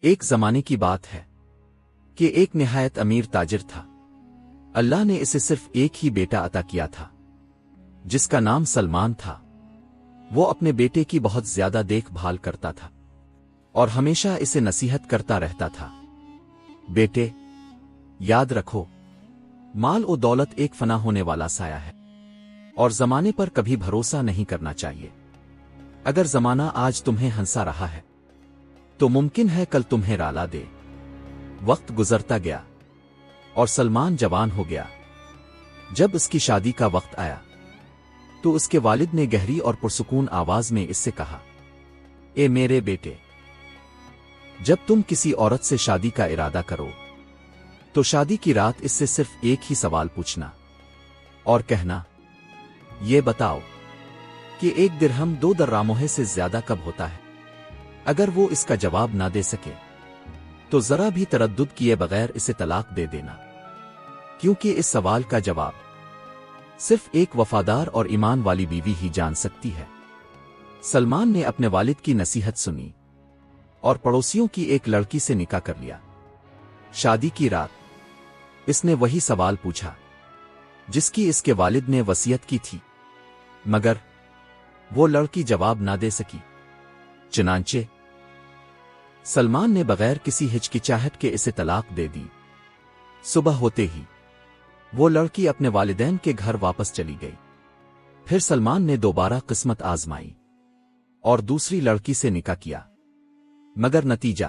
ایک زمانے کی بات ہے کہ ایک نہایت امیر تاجر تھا۔ اللہ نے اسے صرف ایک ہی بیٹا عطا کیا تھا جس کا نام سلمان تھا۔ وہ اپنے بیٹے کی بہت زیادہ دیکھ بھال کرتا تھا اور ہمیشہ اسے نصیحت کرتا رہتا تھا، بیٹے یاد رکھو، مال و دولت ایک فنا ہونے والا سایہ ہے اور زمانے پر کبھی بھروسہ نہیں کرنا چاہیے۔ اگر زمانہ آج تمہیں ہنسا رہا ہے تو ممکن ہے کل تمہیں رالا دے۔ وقت گزرتا گیا اور سلمان جوان ہو گیا۔ جب اس کی شادی کا وقت آیا تو اس کے والد نے گہری اور پرسکون آواز میں اس سے کہا، اے میرے بیٹے، جب تم کسی عورت سے شادی کا ارادہ کرو تو شادی کی رات اس سے صرف ایک ہی سوال پوچھنا اور کہنا، یہ بتاؤ کہ ایک درہم 2 درہموں سے زیادہ کب ہوتا ہے؟ اگر وہ اس کا جواب نہ دے سکے تو ذرا بھی تردد کیے بغیر اسے طلاق دے دینا، کیونکہ اس سوال کا جواب صرف ایک وفادار اور ایمان والی بیوی ہی جان سکتی ہے۔ سلمان نے اپنے والد کی نصیحت سنی اور پڑوسیوں کی ایک لڑکی سے نکاح کر لیا۔ شادی کی رات اس نے وہی سوال پوچھا جس کی اس کے والد نے وصیت کی تھی، مگر وہ لڑکی جواب نہ دے سکی۔ چنانچہ سلمان نے بغیر کسی ہچکچاہٹ کے اسے طلاق دے دی۔ صبح ہوتے ہی وہ لڑکی اپنے والدین کے گھر واپس چلی گئی۔ پھر سلمان نے دوبارہ قسمت آزمائی اور دوسری لڑکی سے نکاح کیا، مگر نتیجہ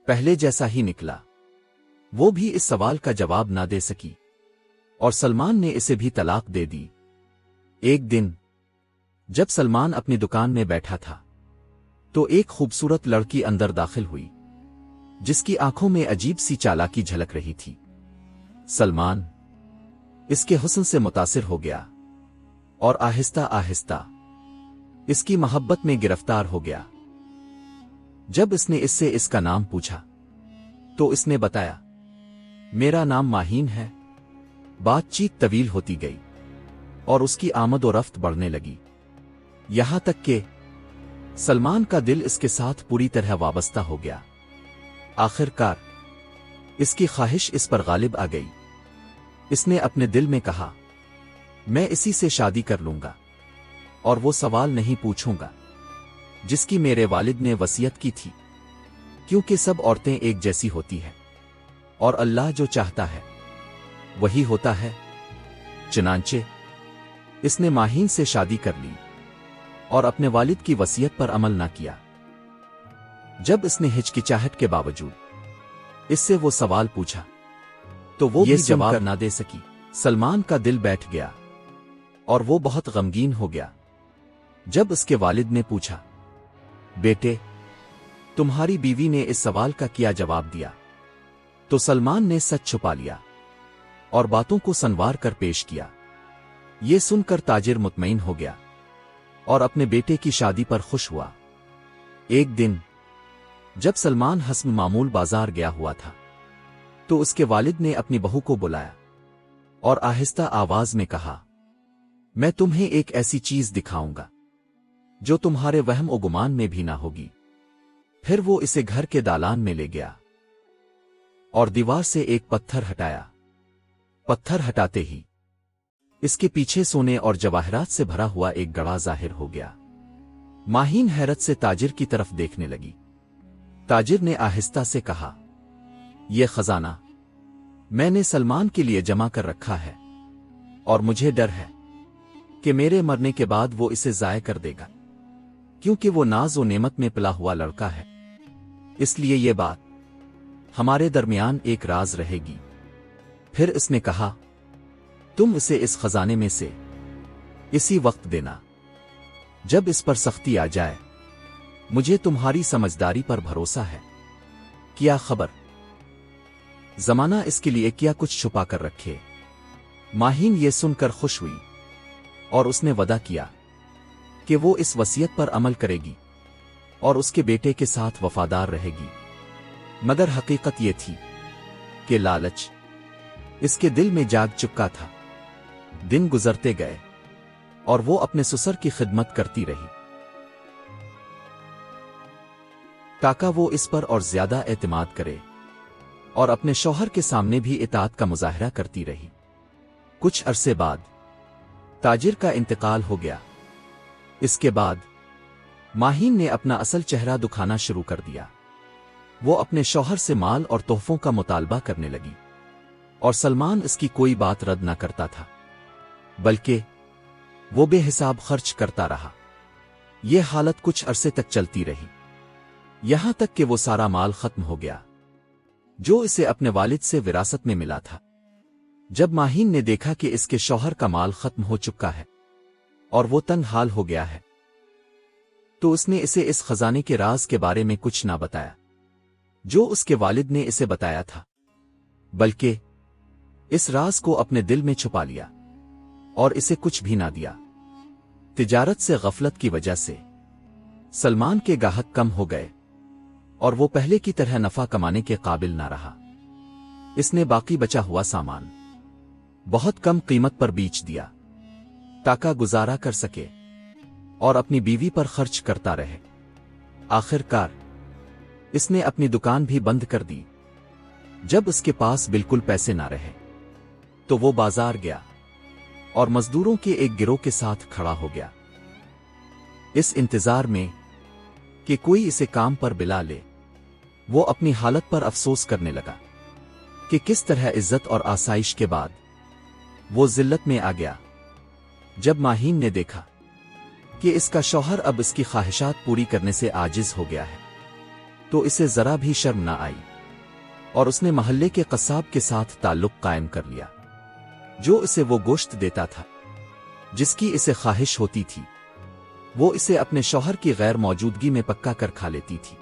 پہلے جیسا ہی نکلا۔ وہ بھی اس سوال کا جواب نہ دے سکی اور سلمان نے اسے بھی طلاق دے دی۔ ایک دن جب سلمان اپنی دکان میں بیٹھا تھا تو ایک خوبصورت لڑکی اندر داخل ہوئی جس کی آنکھوں میں عجیب سی چالاکی جھلک رہی تھی۔ سلمان اس کے حسن سے متاثر ہو گیا اور آہستہ آہستہ اس کی محبت میں گرفتار ہو گیا۔ جب اس نے اس سے اس کا نام پوچھا تو اس نے بتایا، میرا نام ماہین ہے۔ بات چیت طویل ہوتی گئی اور اس کی آمد و رفت بڑھنے لگی، یہاں تک کہ سلمان کا دل اس کے ساتھ پوری طرح وابستہ ہو گیا۔ آخر کار اس کی خواہش اس پر غالب آ گئی۔ اس نے اپنے دل میں کہا، میں اسی سے شادی کر لوں گا اور وہ سوال نہیں پوچھوں گا جس کی میرے والد نے وصیت کی تھی، کیونکہ سب عورتیں ایک جیسی ہوتی ہیں اور اللہ جو چاہتا ہے وہی ہوتا ہے۔ چنانچہ اس نے ماہین سے شادی کر لی اور اپنے والد کی وصیت پر عمل نہ کیا۔ جب اس نے ہچکچاہٹ کے باوجود اس سے وہ سوال پوچھا تو وہ بھی جواب نہ دے سکی۔ سلمان کا دل بیٹھ گیا اور وہ بہت غمگین ہو گیا۔ جب اس کے والد نے پوچھا، بیٹے تمہاری بیوی نے اس سوال کا کیا جواب دیا؟ تو سلمان نے سچ چھپا لیا اور باتوں کو سنوار کر پیش کیا۔ یہ سن کر تاجر مطمئن ہو گیا اور اپنے بیٹے کی شادی پر خوش ہوا۔ ایک دن جب سلمان حسب معمول بازار گیا ہوا تھا تو اس کے والد نے اپنی بہو کو بلایا اور آہستہ آواز میں کہا، میں تمہیں ایک ایسی چیز دکھاؤں گا جو تمہارے وہم و گمان میں بھی نہ ہوگی۔ پھر وہ اسے گھر کے دالان میں لے گیا اور دیوار سے ایک پتھر ہٹایا۔ پتھر ہٹاتے ہی اس کے پیچھے سونے اور جواہرات سے بھرا ہوا ایک گڑھا ظاہر ہو گیا۔ ماہین حیرت سے تاجر کی طرف دیکھنے لگی۔ تاجر نے آہستہ سے کہا، یہ خزانہ میں نے سلمان کے لیے جمع کر رکھا ہے اور مجھے ڈر ہے کہ میرے مرنے کے بعد وہ اسے ضائع کر دے گا، کیونکہ وہ ناز و نعمت میں پلا ہوا لڑکا ہے۔ اس لیے یہ بات ہمارے درمیان ایک راز رہے گی۔ پھر اس نے کہا، تم اسے اس خزانے میں سے اسی وقت دینا جب اس پر سختی آ جائے۔ مجھے تمہاری سمجھداری پر بھروسہ ہے۔ کیا خبر زمانہ اس کے لیے کیا کچھ چھپا کر رکھے۔ ماہین یہ سن کر خوش ہوئی اور اس نے وعدہ کیا کہ وہ اس وصیت پر عمل کرے گی اور اس کے بیٹے کے ساتھ وفادار رہے گی۔ مگر حقیقت یہ تھی کہ لالچ اس کے دل میں جاگ چکا تھا۔ دن گزرتے گئے اور وہ اپنے سسر کی خدمت کرتی رہی۔ تاکہ وہ اس پر اور زیادہ اعتماد کرے، اور اپنے شوہر کے سامنے بھی اطاعت کا مظاہرہ کرتی رہی۔ کچھ عرصے بعد تاجر کا انتقال ہو گیا۔ اس کے بعد ماہین نے اپنا اصل چہرہ دکھانا شروع کر دیا۔ وہ اپنے شوہر سے مال اور تحفوں کا مطالبہ کرنے لگی، اور سلمان اس کی کوئی بات رد نہ کرتا تھا، بلکہ وہ بے حساب خرچ کرتا رہا۔ یہ حالت کچھ عرصے تک چلتی رہی، یہاں تک کہ وہ سارا مال ختم ہو گیا جو اسے اپنے والد سے وراثت میں ملا تھا۔ جب ماہین نے دیکھا کہ اس کے شوہر کا مال ختم ہو چکا ہے اور وہ تنگ حال ہو گیا ہے، تو اس نے اسے اس خزانے کے راز کے بارے میں کچھ نہ بتایا جو اس کے والد نے اسے بتایا تھا، بلکہ اس راز کو اپنے دل میں چھپا لیا اور اسے کچھ بھی نہ دیا۔ تجارت سے غفلت کی وجہ سے سلمان کے گاہک کم ہو گئے اور وہ پہلے کی طرح نفع کمانے کے قابل نہ رہا۔ اس نے باقی بچا ہوا سامان بہت کم قیمت پر بیچ دیا تاکہ گزارا کر سکے اور اپنی بیوی پر خرچ کرتا رہے۔ آخر کار اس نے اپنی دکان بھی بند کر دی۔ جب اس کے پاس بالکل پیسے نہ رہے تو وہ بازار گیا اور مزدوروں کے ایک گروہ کے ساتھ کھڑا ہو گیا، اس انتظار میں کہ کوئی اسے کام پر بلا لے۔ وہ اپنی حالت پر افسوس کرنے لگا کہ کس طرح عزت اور آسائش کے بعد وہ ذلت میں آ گیا۔ جب ماہین نے دیکھا کہ اس کا شوہر اب اس کی خواہشات پوری کرنے سے عاجز ہو گیا ہے تو اسے ذرا بھی شرم نہ آئی، اور اس نے محلے کے قصاب کے ساتھ تعلق قائم کر لیا جو اسے وہ گوشت دیتا تھا جس کی اسے خواہش ہوتی تھی۔ وہ اسے اپنے شوہر کی غیر موجودگی میں پکا کر کھا لیتی تھی،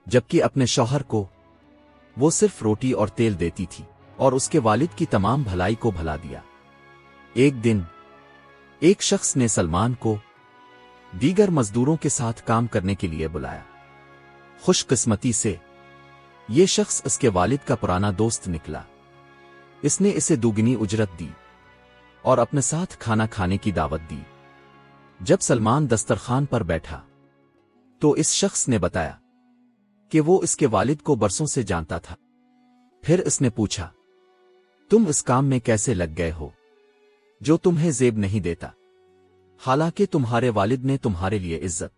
جبکہ اپنے شوہر کو وہ صرف روٹی اور تیل دیتی تھی، اور اس کے والد کی تمام بھلائی کو بھلا دیا۔ ایک دن ایک شخص نے سلمان کو دیگر مزدوروں کے ساتھ کام کرنے کے لیے بلایا۔ خوش قسمتی سے یہ شخص اس کے والد کا پرانا دوست نکلا۔ اس نے اسے دوگنی اجرت دی اور اپنے ساتھ کھانا کھانے کی دعوت دی۔ جب سلمان دسترخوان پر بیٹھا تو اس شخص نے بتایا کہ وہ اس کے والد کو برسوں سے جانتا تھا۔ پھر اس نے پوچھا، تم اس کام میں کیسے لگ گئے ہو جو تمہیں زیب نہیں دیتا، حالانکہ تمہارے والد نے تمہارے لیے عزت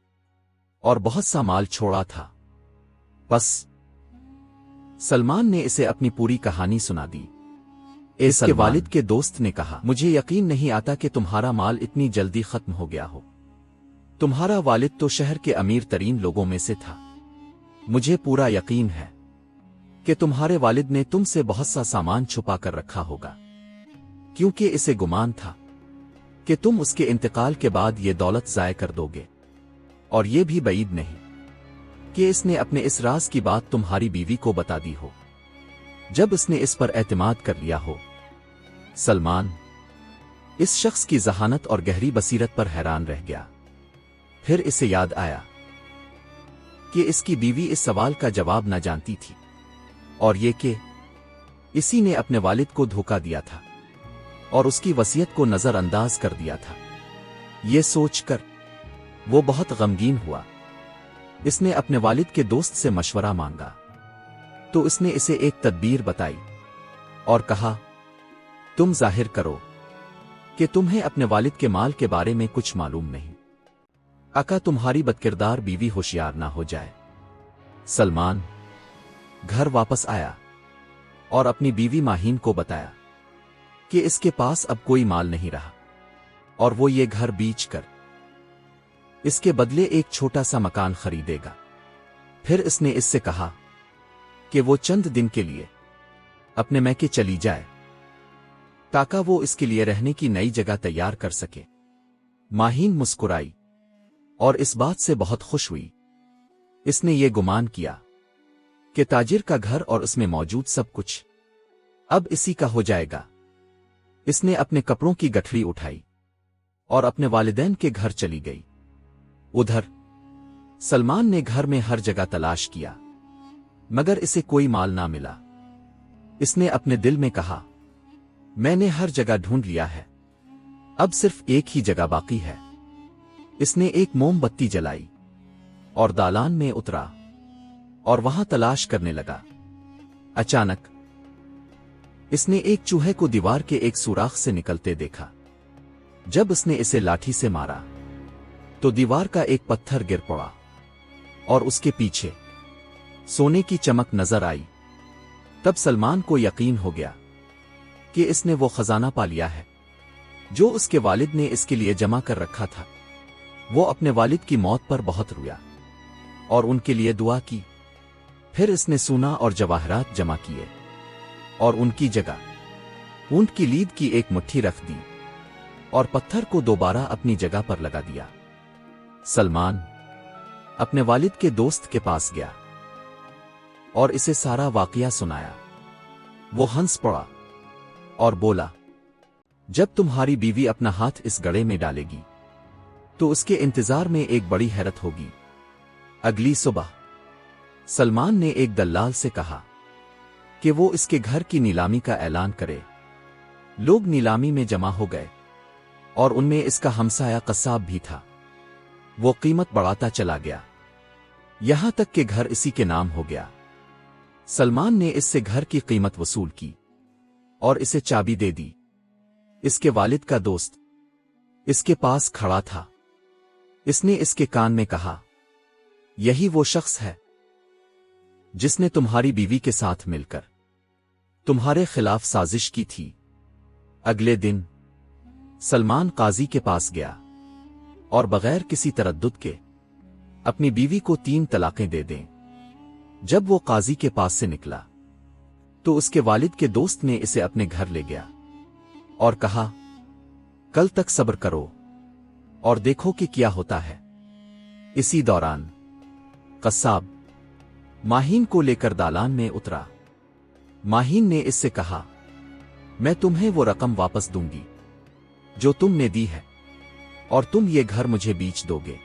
اور بہت سا مال چھوڑا تھا؟ بس سلمان نے اسے اپنی پوری کہانی سنا دی۔ اس کے والد کے دوست نے کہا، مجھے یقین نہیں آتا کہ تمہارا مال اتنی جلدی ختم ہو گیا ہو۔ تمہارا والد تو شہر کے امیر ترین لوگوں میں سے تھا۔ مجھے پورا یقین ہے کہ تمہارے والد نے تم سے بہت سا سامان چھپا کر رکھا ہوگا، کیونکہ اسے گمان تھا کہ تم اس کے انتقال کے بعد یہ دولت ضائع کر دو گے، اور یہ بھی بعید نہیں کہ اس نے اپنے اس راز کی بات تمہاری بیوی کو بتا دی ہو جب اس نے اس پر اعتماد کر لیا ہو۔ سلمان اس شخص کی ذہانت اور گہری بصیرت پر حیران رہ گیا۔ پھر اسے یاد آیا کہ اس کی بیوی اس سوال کا جواب نہ جانتی تھی، اور یہ کہ اسی نے اپنے والد کو دھوکا دیا تھا اور اس کی وصیت کو نظر انداز کر دیا تھا۔ یہ سوچ کر وہ بہت غمگین ہوا۔ اس نے اپنے والد کے دوست سے مشورہ مانگا تو اس نے اسے ایک تدبیر بتائی اور کہا، تم ظاہر کرو کہ تمہیں اپنے والد کے مال کے بارے میں کچھ معلوم نہیں، تاکہ تمہاری بدکردار بیوی ہوشیار نہ ہو جائے۔ سلمان گھر واپس آیا اور اپنی بیوی ماہین کو بتایا کہ اس کے پاس اب کوئی مال نہیں رہا اور وہ یہ گھر بیچ کر اس کے بدلے ایک چھوٹا سا مکان خریدے گا۔ پھر اس نے اس سے کہا کہ وہ چند دن کے لیے اپنے میکے چلی جائے تاکہ وہ اس کے لیے رہنے کی نئی جگہ تیار کر سکے۔ ماہین مسکرائی اور اس بات سے بہت خوش ہوئی۔ اس نے یہ گمان کیا کہ تاجر کا گھر اور اس میں موجود سب کچھ اب اسی کا ہو جائے گا۔ اس نے اپنے کپڑوں کی گٹھڑی اٹھائی اور اپنے والدین کے گھر چلی گئی۔ ادھر سلمان نے گھر میں ہر جگہ تلاش کیا مگر اسے کوئی مال نہ ملا۔ اس نے اپنے دل میں کہا، میں نے ہر جگہ ڈھونڈ لیا ہے، اب صرف ایک ہی جگہ باقی ہے۔ اس نے ایک موم بتی جلائی اور دالان میں اترا۔ اور وہاں تلاش کرنے لگا۔ اچانک اس نے ایک چوہے کو دیوار کے ایک سوراخ سے نکلتے دیکھا۔ جب اس نے اسے لاٹھی سے مارا تو دیوار کا ایک پتھر گر پڑا اور اس کے پیچھے سونے کی چمک نظر آئی۔ تب سلمان کو یقین ہو گیا کہ اس نے وہ خزانہ پا لیا ہے جو اس کے والد نے اس کے لیے جمع کر رکھا تھا۔ وہ اپنے والد کی موت پر بہت رویا اور ان کے لیے دعا کی۔ پھر اس نے سونا اور جواہرات جمع کیے اور ان کی جگہ اونٹ کی لید کی ایک مٹھی رکھ دی اور پتھر کو دوبارہ اپنی جگہ پر لگا دیا۔ سلمان اپنے والد کے دوست کے پاس گیا اور اسے سارا واقعہ سنایا۔ وہ ہنس پڑا اور بولا، جب تمہاری بیوی اپنا ہاتھ اس گڑھے میں ڈالے گی تو اس کے انتظار میں ایک بڑی حیرت ہوگی۔ اگلی صبح سلمان نے ایک دلال سے کہا کہ وہ اس کے گھر کی نیلامی کا اعلان کرے۔ لوگ نیلامی میں جمع ہو گئے اور ان میں اس کا ہمسایہ قصاب بھی تھا۔ وہ قیمت بڑھاتا چلا گیا یہاں تک کہ گھر اسی کے نام ہو گیا۔ سلمان نے اس سے گھر کی قیمت وصول کی اور اسے چابی دے دی۔ اس کے والد کا دوست اس کے پاس کھڑا تھا۔ اس نے اس کے کان میں کہا، یہی وہ شخص ہے جس نے تمہاری بیوی کے ساتھ مل کر تمہارے خلاف سازش کی تھی۔ اگلے دن سلمان قاضی کے پاس گیا اور بغیر کسی تردد کے اپنی بیوی کو 3 طلاقیں دے دیں۔ جب وہ قاضی کے پاس سے نکلا تو اس کے والد کے دوست نے اسے اپنے گھر لے گیا اور کہا، کل تک صبر کرو اور دیکھو کہ کیا ہوتا ہے۔ اسی دوران قصاب ماہین کو لے کر دالان میں اترا۔ ماہین نے اس سے کہا، میں تمہیں وہ رقم واپس دوں گی جو تم نے دی ہے اور تم یہ گھر مجھے بیچ دو گے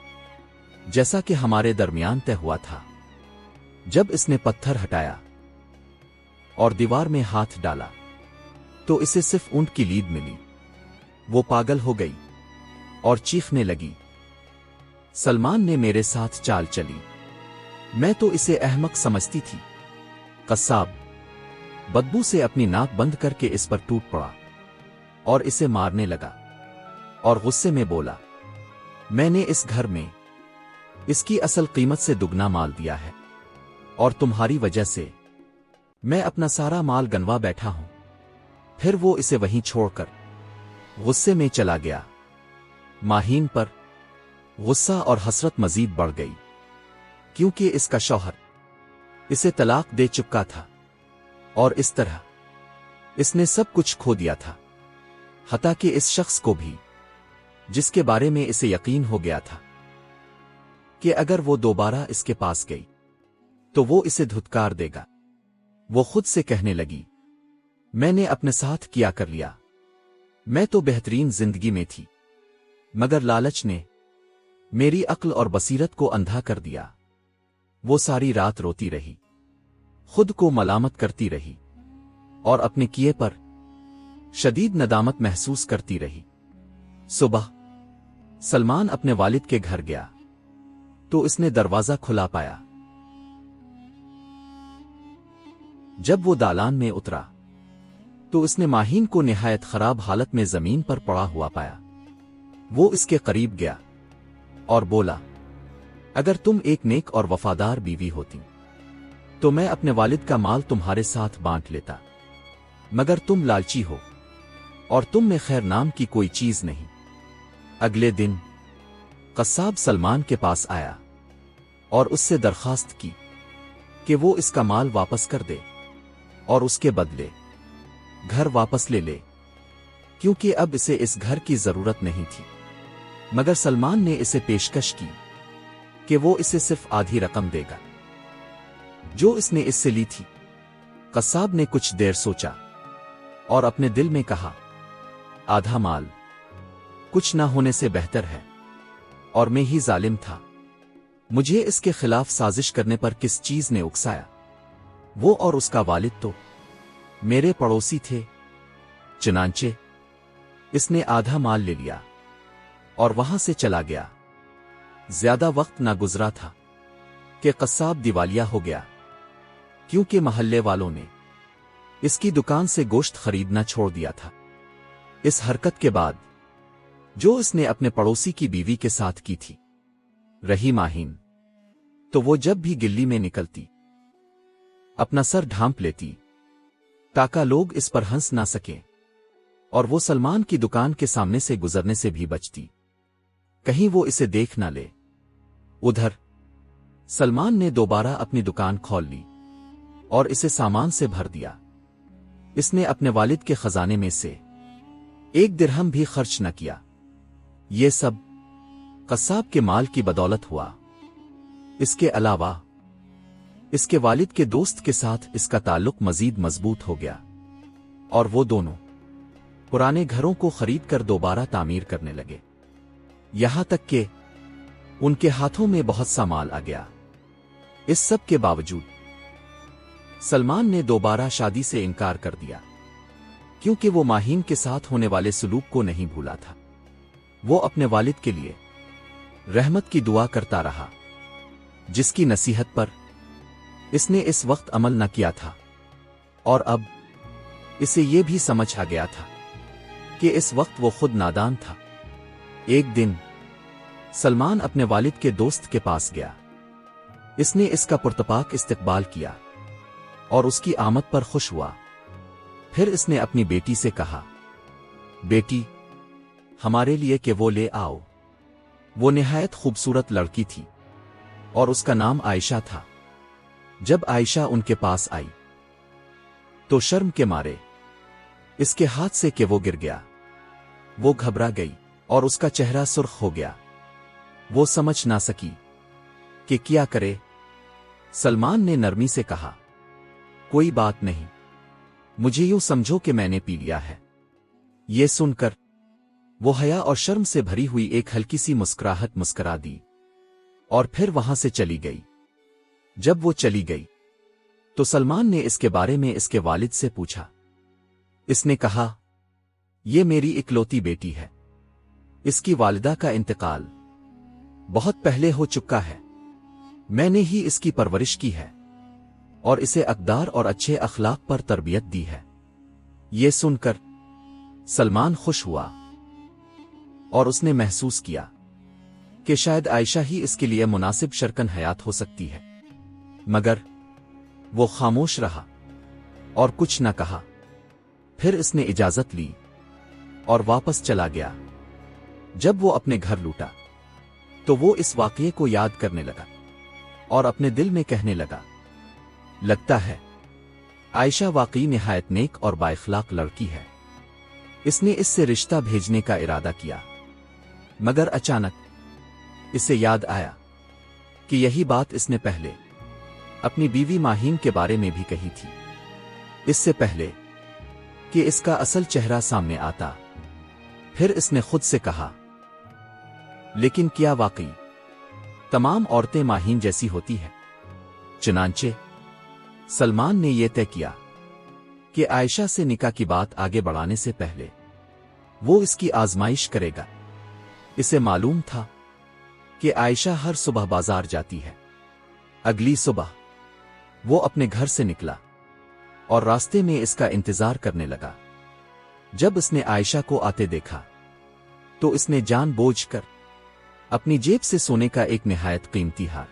جیسا کہ ہمارے درمیان طے ہوا تھا۔ جب اس نے پتھر ہٹایا اور دیوار میں ہاتھ ڈالا تو اسے صرف اونٹ کی لید ملی۔ وہ پاگل ہو گئی اور چیخنے لگی، سلمان نے میرے ساتھ چال چلی، میں تو اسے احمق سمجھتی تھی۔ قصاب بدبو سے اپنی ناک بند کر کے اس پر ٹوٹ پڑا اور اسے مارنے لگا اور غصے میں بولا، میں نے اس گھر میں اس کی اصل قیمت سے دگنا مال دیا ہے اور تمہاری وجہ سے میں اپنا سارا مال گنوا بیٹھا ہوں۔ پھر وہ اسے وہیں چھوڑ کر غصے میں چلا گیا۔ ماہین پر غصہ اور حسرت مزید بڑھ گئی کیونکہ اس کا شوہر اسے طلاق دے چکا تھا اور اس طرح اس نے سب کچھ کھو دیا تھا، حتیٰ کہ اس شخص کو بھی جس کے بارے میں اسے یقین ہو گیا تھا کہ اگر وہ دوبارہ اس کے پاس گئی تو وہ اسے دھتکار دے گا۔ وہ خود سے کہنے لگی، میں نے اپنے ساتھ کیا کر لیا، میں تو بہترین زندگی میں تھی، مگر لالچ نے میری عقل اور بصیرت کو اندھا کر دیا۔ وہ ساری رات روتی رہی، خود کو ملامت کرتی رہی اور اپنے کیے پر شدید ندامت محسوس کرتی رہی۔ صبح سلمان اپنے والد کے گھر گیا تو اس نے دروازہ کھلا پایا۔ جب وہ دالان میں اترا تو اس نے ماہین کو نہایت خراب حالت میں زمین پر پڑا ہوا پایا۔ وہ اس کے قریب گیا اور بولا، اگر تم ایک نیک اور وفادار بیوی ہوتی تو میں اپنے والد کا مال تمہارے ساتھ بانٹ لیتا، مگر تم لالچی ہو اور تم میں خیر نام کی کوئی چیز نہیں۔ اگلے دن قصاب سلمان کے پاس آیا اور اس سے درخواست کی کہ وہ اس کا مال واپس کر دے اور اس کے بدلے گھر واپس لے لے، کیونکہ اب اسے اس گھر کی ضرورت نہیں تھی۔ مگر سلمان نے اسے پیشکش کی کہ وہ اسے صرف آدھی رقم دے گا جو اس نے اس سے لی تھی۔ قصاب نے کچھ دیر سوچا اور اپنے دل میں کہا، آدھا مال کچھ نہ ہونے سے بہتر ہے، اور میں ہی ظالم تھا، مجھے اس کے خلاف سازش کرنے پر کس چیز نے اکسایا؟ وہ اور اس کا والد تو میرے پڑوسی تھے۔ چنانچہ اس نے آدھا مال لے لیا اور وہاں سے چلا گیا۔ زیادہ وقت نہ گزرا تھا کہ قصاب دیوالیہ ہو گیا، کیونکہ محلے والوں نے اس کی دکان سے گوشت خریدنا چھوڑ دیا تھا۔ اس حرکت کے بعد جو اس نے اپنے پڑوسی کی بیوی کے ساتھ کی تھی، رہی ماہین، تو وہ جب بھی گلی میں نکلتی اپنا سر ڈھانپ لیتی تاکہ لوگ اس پر ہنس نہ سکیں، اور وہ سلمان کی دکان کے سامنے سے گزرنے سے بھی بچتی، کہیں وہ اسے دیکھ نہ لے۔ ادھر سلمان نے دوبارہ اپنی دکان کھول لی اور اسے سامان سے بھر دیا۔ اس نے اپنے والد کے خزانے میں سے 1 درہم بھی خرچ نہ کیا۔ یہ سب قصاب کے مال کی بدولت ہوا۔ اس کے علاوہ اس کے والد کے دوست کے ساتھ اس کا تعلق مزید مضبوط ہو گیا، اور وہ دونوں پرانے گھروں کو خرید کر دوبارہ تعمیر کرنے لگے، یہاں تک کہ ان کے ہاتھوں میں بہت سا مال آ گیا۔ اس سب کے باوجود سلمان نے دوبارہ شادی سے انکار کر دیا، کیونکہ وہ ماہین کے ساتھ ہونے والے سلوک کو نہیں بھولا تھا۔ وہ اپنے والد کے لیے رحمت کی دعا کرتا رہا، جس کی نصیحت پر اس نے اس وقت عمل نہ کیا تھا، اور اب اسے یہ بھی سمجھ آ گیا تھا کہ اس وقت وہ خود نادان تھا۔ ایک دن سلمان اپنے والد کے دوست کے پاس گیا۔ اس نے اس کا پرتپاک استقبال کیا اور اس کی آمد پر خوش ہوا۔ پھر اس نے اپنی بیٹی سے کہا، بیٹی، ہمارے لیے کہ وہ لے آؤ۔ وہ نہایت خوبصورت لڑکی تھی اور اس کا نام عائشہ تھا۔ جب عائشہ ان کے پاس آئی تو شرم کے مارے اس کے ہاتھ سے کہ وہ گر گیا۔ وہ گھبرا گئی اور اس کا چہرہ سرخ ہو گیا۔ وہ سمجھ نہ سکی کہ کیا کرے۔ سلمان نے نرمی سے کہا، کوئی بات نہیں، مجھے یوں سمجھو کہ میں نے پی لیا ہے۔ یہ سن کر وہ حیا اور شرم سے بھری ہوئی ایک ہلکی سی مسکراہٹ مسکرا دی اور پھر وہاں سے چلی گئی۔ جب وہ چلی گئی تو سلمان نے اس کے بارے میں اس کے والد سے پوچھا۔ اس نے کہا، یہ میری اکلوتی بیٹی ہے۔ اس کی والدہ کا انتقال بہت پہلے ہو چکا ہے۔ میں نے ہی اس کی پرورش کی ہے اور اسے اقدار اور اچھے اخلاق پر تربیت دی ہے۔ یہ سن کر سلمان خوش ہوا اور اس نے محسوس کیا کہ شاید عائشہ ہی اس کے لیے مناسب شرکن حیات ہو سکتی ہے، مگر وہ خاموش رہا اور کچھ نہ کہا۔ پھر اس نے اجازت لی اور واپس چلا گیا۔ جب وہ اپنے گھر لوٹا تو وہ اس واقعے کو یاد کرنے لگا اور اپنے دل میں کہنے لگا، لگتا ہے عائشہ واقعی نہایت نیک اور بااخلاق لڑکی ہے۔ اس نے اس سے رشتہ بھیجنے کا ارادہ کیا، مگر اچانک اسے یاد آیا کہ یہی بات اس نے پہلے اپنی بیوی ماہین کے بارے میں بھی کہی تھی۔ اس سے پہلے کہ اس کا اصل چہرہ سامنے آتا، پھر اس نے خود سے کہا، لیکن کیا واقعی تمام عورتیں ماہین جیسی ہوتی ہیں؟ چنانچہ سلمان نے یہ طے کیا کہ عائشہ سے نکاح کی بات آگے بڑھانے سے پہلے وہ اس کی آزمائش کرے گا۔ اسے معلوم تھا کہ عائشہ ہر صبح بازار جاتی ہے۔ اگلی صبح وہ اپنے گھر سے نکلا اور راستے میں اس کا انتظار کرنے لگا۔ جب اس نے عائشہ کو آتے دیکھا تو اس نے جان بوجھ کر اپنی جیب سے سونے کا ایک نہایت قیمتی ہار،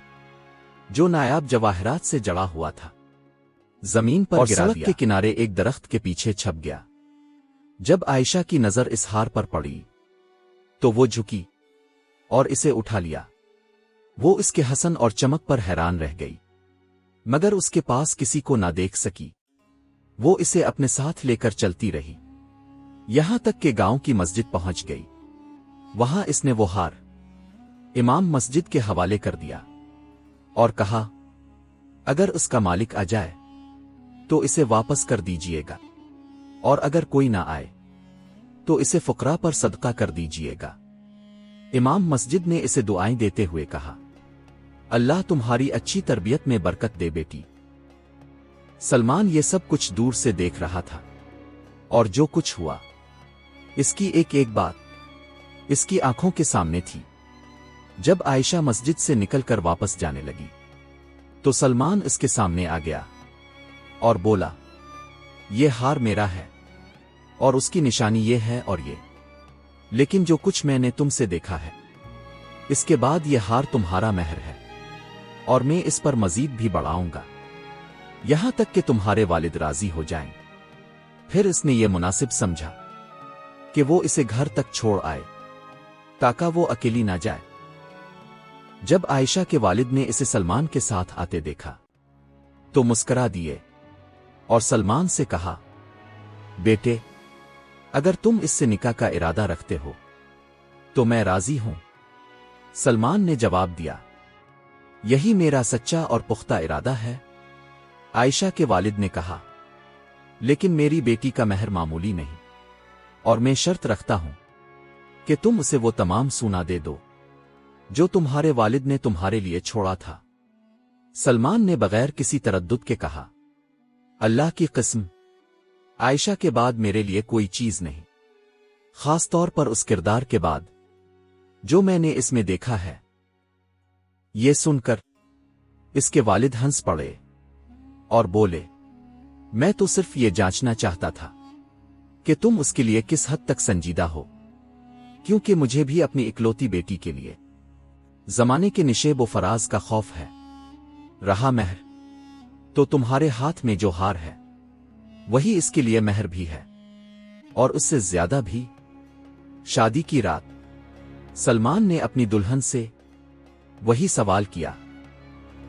جو نایاب جواہرات سے جڑا ہوا تھا، زمین پر گرا دیا۔ سڑک کے کنارے ایک درخت کے پیچھے چھپ گیا۔ جب عائشہ کی نظر اس ہار پر پڑی تو وہ جھکی اور اسے اٹھا لیا۔ وہ اس کے حسن اور چمک پر حیران رہ گئی، مگر اس کے پاس کسی کو نہ دیکھ سکی۔ وہ اسے اپنے ساتھ لے کر چلتی رہی، یہاں تک کہ گاؤں کی مسجد پہنچ گئی۔ وہاں اس نے وہ ہار امام مسجد کے حوالے کر دیا اور کہا، اگر اس کا مالک آ جائے تو اسے واپس کر دیجئے گا، اور اگر کوئی نہ آئے تو اسے فقراء پر صدقہ کر دیجئے گا۔ امام مسجد نے اسے دعائیں دیتے ہوئے کہا، اللہ تمہاری اچھی تربیت میں برکت دے بیٹی۔ سلمان یہ سب کچھ دور سے دیکھ رہا تھا، اور جو کچھ ہوا اس کی ایک ایک بات اس کی آنکھوں کے سامنے تھی۔ جب عائشہ مسجد سے نکل کر واپس جانے لگی تو سلمان اس کے سامنے آ گیا اور بولا، یہ ہار میرا ہے اور اس کی نشانی یہ ہے اور یہ، لیکن جو کچھ میں نے تم سے دیکھا ہے، اس کے بعد یہ ہار تمہارا مہر ہے اور میں اس پر مزید بھی بڑھاؤں گا یہاں تک کہ تمہارے والد راضی ہو جائیں۔ پھر اس نے یہ مناسب سمجھا کہ وہ اسے گھر تک چھوڑ آئے تاکہ وہ اکیلی نہ جائے۔ جب عائشہ کے والد نے اسے سلمان کے ساتھ آتے دیکھا تو مسکرا دیے اور سلمان سے کہا، بیٹے، اگر تم اس سے نکاح کا ارادہ رکھتے ہو تو میں راضی ہوں۔ سلمان نے جواب دیا، یہی میرا سچا اور پختہ ارادہ ہے۔ عائشہ کے والد نے کہا، لیکن میری بیٹی کا مہر معمولی نہیں اور میں شرط رکھتا ہوں کہ تم اسے وہ تمام سونا دے دو جو تمہارے والد نے تمہارے لیے چھوڑا تھا۔ سلمان نے بغیر کسی تردد کے کہا، اللہ کی قسم، عائشہ کے بعد میرے لیے کوئی چیز نہیں، خاص طور پر اس کردار کے بعد جو میں نے اس میں دیکھا ہے۔ یہ سن کر اس کے والد ہنس پڑے اور بولے، میں تو صرف یہ جانچنا چاہتا تھا کہ تم اس کے لیے کس حد تک سنجیدہ ہو، کیونکہ مجھے بھی اپنی اکلوتی بیٹی کے لیے زمانے کے نشیب و فراز کا خوف ہے۔ رہا مہر، تو تمہارے ہاتھ میں جو ہار ہے وہی اس کے لیے مہر بھی ہے اور اس سے زیادہ بھی۔ شادی کی رات سلمان نے اپنی دلہن سے وہی سوال کیا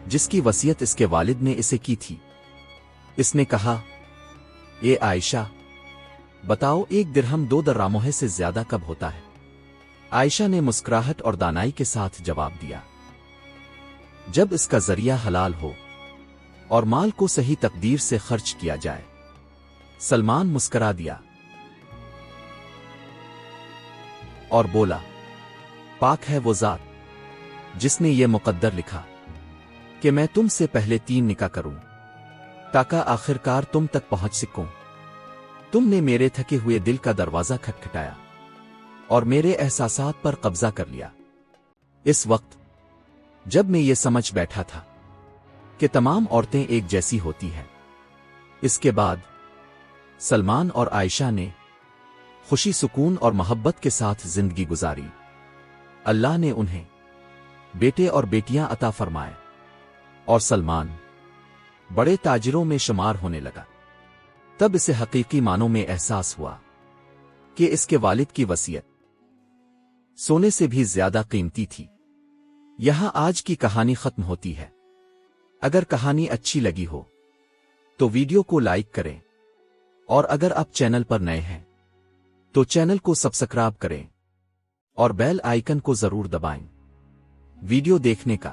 جس کی وصیت اس کے والد نے اسے کی تھی۔ اس نے کہا، اے عائشہ، بتاؤ 1 درہم 2 دراہموں سے زیادہ کب ہوتا ہے؟ عائشہ نے مسکراہٹ اور دانائی کے ساتھ جواب دیا، جب اس کا ذریعہ حلال ہو اور مال کو صحیح تقدیر سے خرچ کیا جائے۔ سلمان مسکرا دیا اور بولا، پاک ہے وہ ذات جس نے یہ مقدر لکھا کہ میں تم سے پہلے 3 نکاح کروں تاکہ آخرکار تم تک پہنچ سکوں۔ تم نے میرے تھکے ہوئے دل کا دروازہ کھٹکھٹایا اور میرے احساسات پر قبضہ کر لیا۔ اس وقت جب میں یہ سمجھ بیٹھا تھا کہ تمام عورتیں ایک جیسی ہوتی ہیں۔ اس کے بعد سلمان اور عائشہ نے خوشی، سکون اور محبت کے ساتھ زندگی گزاری۔ اللہ نے انہیں بیٹے اور بیٹیاں عطا فرمائے اور سلمان بڑے تاجروں میں شمار ہونے لگا۔ تب اسے حقیقی معنوں میں احساس ہوا کہ اس کے والد کی وصیت سونے سے بھی زیادہ قیمتی تھی۔ یہاں آج کی کہانی ختم ہوتی ہے۔ اگر کہانی اچھی لگی ہو تو ویڈیو کو لائک کریں اور اگر آپ چینل پر نئے ہیں تو چینل کو سبسکرائب کریں اور بیل آئیکن کو ضرور دبائیں۔ ویڈیو دیکھنے کا